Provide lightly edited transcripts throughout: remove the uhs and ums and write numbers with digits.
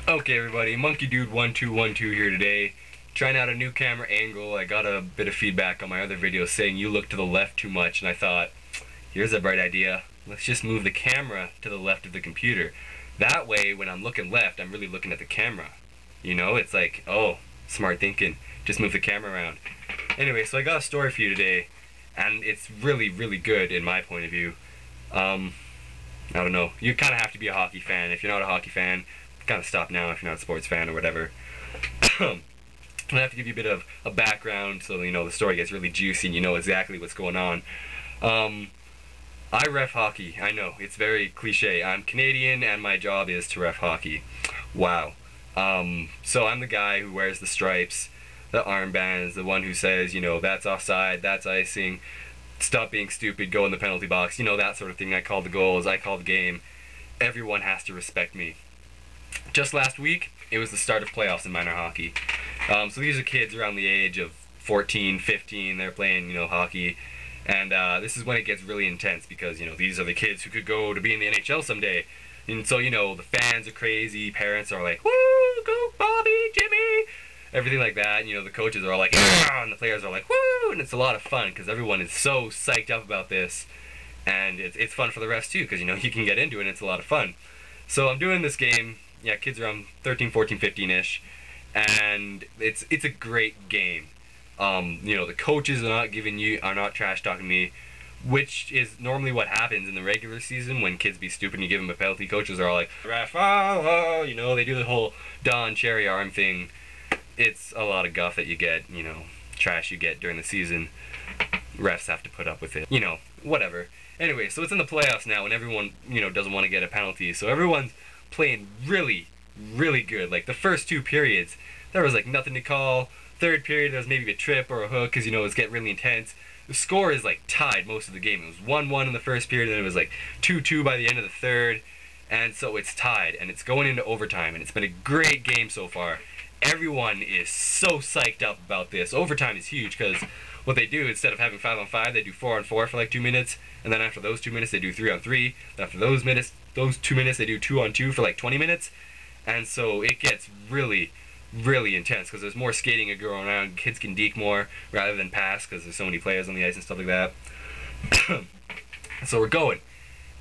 Okay everybody, Monkey Dude 1212 here today, trying out a new camera angle. I got a bit of feedback on my other videos saying you look to the left too much, and I thought, here's a bright idea. Let's just move the camera to the left of the computer. That way, when I'm looking left, I'm really looking at the camera. You know, it's like, oh, smart thinking. Just move the camera around. Anyway, so I got a story for you today, and it's really, really good in my point of view. I don't know. You kind of have to be a hockey fan. If you're not a hockey fan, kind of stop now if you're not a sports fan or whatever. I have to give you a bit of a background so you know the story gets really juicy and you know exactly what's going on. I ref hockey. I know, it's very cliche. I'm Canadian and my job is to ref hockey. Wow. So I'm the guy who wears the stripes, the armbands, the one who says, you know, that's offside, that's icing, stop being stupid, go in the penalty box, you know, that sort of thing. I call the goals, I call the game. Everyone has to respect me. Just last week, it was the start of playoffs in minor hockey. So these are kids around the age of 14, 15, they're playing, you know, hockey. And this is when it gets really intense because, you know, these are the kids who could go to be in the NHL someday. And so, you know, the fans are crazy, parents are like, woo, go Bobby, Jimmy, everything like that. And, you know, the coaches are all like, yeah, and the players are like, woo, and it's a lot of fun because everyone is so psyched up about this. And it's fun for the refs too because, you know, you can get into it and it's a lot of fun. So I'm doing this game. Yeah, kids around 13, 14, 15-ish, and it's a great game. You know, the coaches are not trash talking me, which is normally what happens in the regular season when kids be stupid and you give them a penalty. Coaches are all like, ref, oh, you know, they do the whole Don Cherry arm thing. It's a lot of guff that you get, you know, trash you get during the season. Refs have to put up with it, you know, whatever. Anyway, so it's in the playoffs now and everyone, you know, doesn't want to get a penalty, so everyone's playing really, really good. Like the first two periods, there was like nothing to call. Third period, there was maybe a trip or a hook because, you know, it was getting really intense. The score is like tied most of the game. It was 1-1 in the first period, and it was like 2-2 by the end of the third. And so it's tied, and it's going into overtime, and it's been a great game so far. Everyone is so psyched up about this. Overtime is huge because what they do, instead of having 5-on-5, they do 4-on-4 for like 2 minutes, and then after those 2 minutes, they do 3-on-3. After those 2 minutes, they do 2-on-2 for like 20 minutes. And so it gets really, really intense because there's more skating going around. Kids can deke more rather than pass because there's so many players on the ice and stuff like that. So we're going,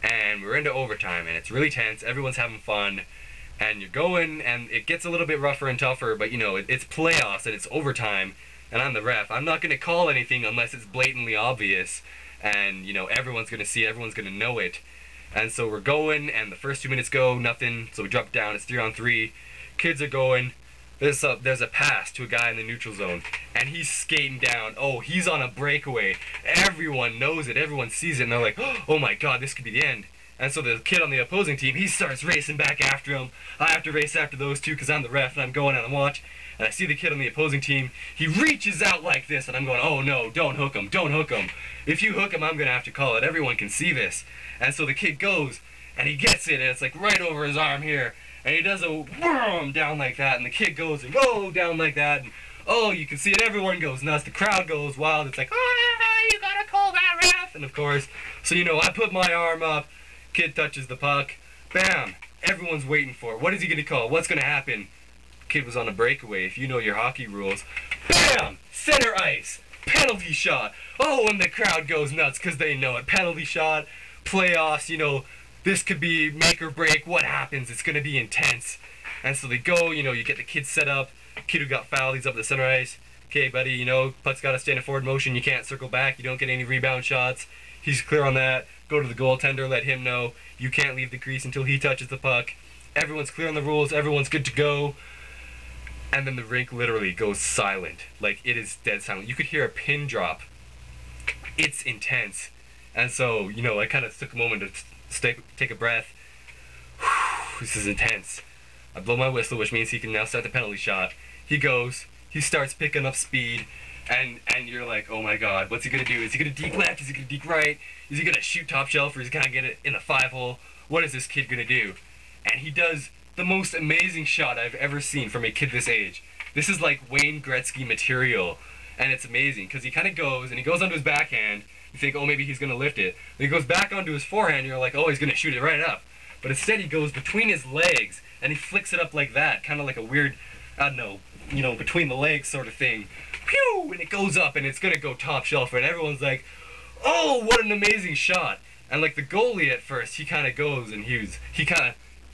and we're into overtime, and it's really tense. Everyone's having fun, and you're going, and it gets a little bit rougher and tougher, but you know, it's playoffs and it's overtime, and I'm the ref. I'm not going to call anything unless it's blatantly obvious, and you know, everyone's going to see it, everyone's going to know it. And so we're going, and the first 2 minutes go, nothing, so we drop down, it's 3-on-3. Kids are going. There's a pass to a guy in the neutral zone, and he's skating down. Oh, he's on a breakaway. Everyone knows it, everyone sees it, and they're like, oh my god, this could be the end. And so the kid on the opposing team, he starts racing back after him. I have to race after those two because I'm the ref, and I'm going on the watch. And I see the kid on the opposing team, he reaches out like this, and I'm going, oh no, don't hook him, don't hook him. If you hook him, I'm going to have to call it. Everyone can see this. And so the kid goes, and he gets it, and it's like right over his arm here. And he does a whirl down like that, and the kid goes and go down like that. And oh, you can see it, everyone goes nuts. The crowd goes wild. It's like, ah, you gotta call that ref. And of course, so you know, I put my arm up, kid touches the puck, bam, everyone's waiting for it. What is he gonna call? What's gonna happen? Kid was on a breakaway. If you know your hockey rules, bam, center ice, penalty shot. Oh, and the crowd goes nuts because they know it. Penalty shot, playoffs, you know, this could be make or break. What happens? It's going to be intense. And so they go, you know, you get the kid set up. Kid who got fouled, he's up the center ice. Okay, buddy, you know, puck's got to stay in a forward motion. You can't circle back. You don't get any rebound shots. He's clear on that. Go to the goaltender, let him know. You can't leave the crease until he touches the puck. Everyone's clear on the rules. Everyone's good to go. And then the rink literally goes silent. Like, it is dead silent. You could hear a pin drop. It's intense. And so, you know, I kind of took a moment to take a breath. Whew, this is intense. I blow my whistle, which means he can now start the penalty shot. He goes, he starts picking up speed, and you're like, oh my god, what's he gonna do? Is he gonna deke left? Is he gonna deke right? Is he gonna shoot top shelf, or is he gonna get it in the 5-hole? What is this kid gonna do? And he does the most amazing shot I've ever seen from a kid this age. This is like Wayne Gretzky material, and it's amazing, because he kind of goes, and he goes onto his backhand. You think, oh, maybe he's going to lift it. Then he goes back onto his forehand, and you're like, oh, he's going to shoot it right up. but instead he goes between his legs and he flicks it up like that, kind of like a weird, I don't know, you know, between the legs sort of thing. Pew! And it goes up and it's gonna go top shelf, and everyone's like, oh, what an amazing shot. And like the goalie at first, he kind of goes and he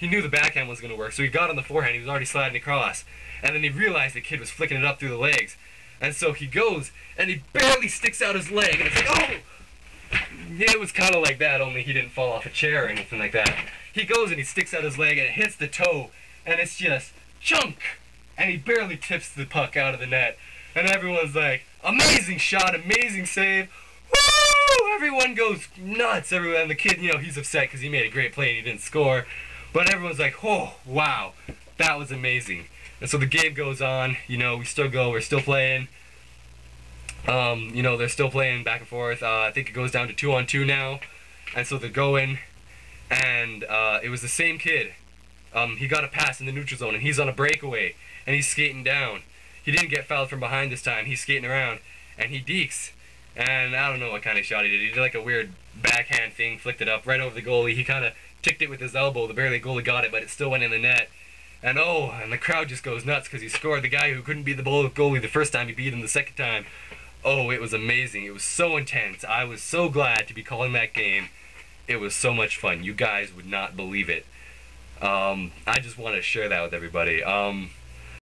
knew the backhand was gonna work, so he got on the forehand, he was already sliding across, and then he realized the kid was flicking it up through the legs, and so he goes and he barely sticks out his leg, and it's like, oh! Yeah, it was kind of like that, only he didn't fall off a chair or anything like that. He goes and he sticks out his leg and it hits the toe, and it's just chunk, and he barely tips the puck out of the net, and everyone's like, amazing shot, amazing save, woo! Everyone goes nuts. Everyone, and the kid, you know, he's upset because he made a great play and he didn't score, but everyone's like, oh, wow, that was amazing. And so the game goes on, you know, we're still playing. You know, they're still playing back and forth. I think it goes down to 2-on-2 now, and so they're going, and it was the same kid. He got a pass in the neutral zone, and he's on a breakaway, and he's skating down. He didn't get fouled from behind this time. He's skating around, and he dekes, and I don't know what kind of shot he did. He did like a weird backhand thing, flicked it up right over the goalie. He kind of ticked it with his elbow. The barely goalie got it, but it still went in the net. And oh, and the crowd just goes nuts because he scored. The guy who couldn't beat the goalie the first time, he beat him the second time. Oh, it was amazing. It was so intense. I was so glad to be calling that game. It was so much fun. You guys would not believe it. I just want to share that with everybody.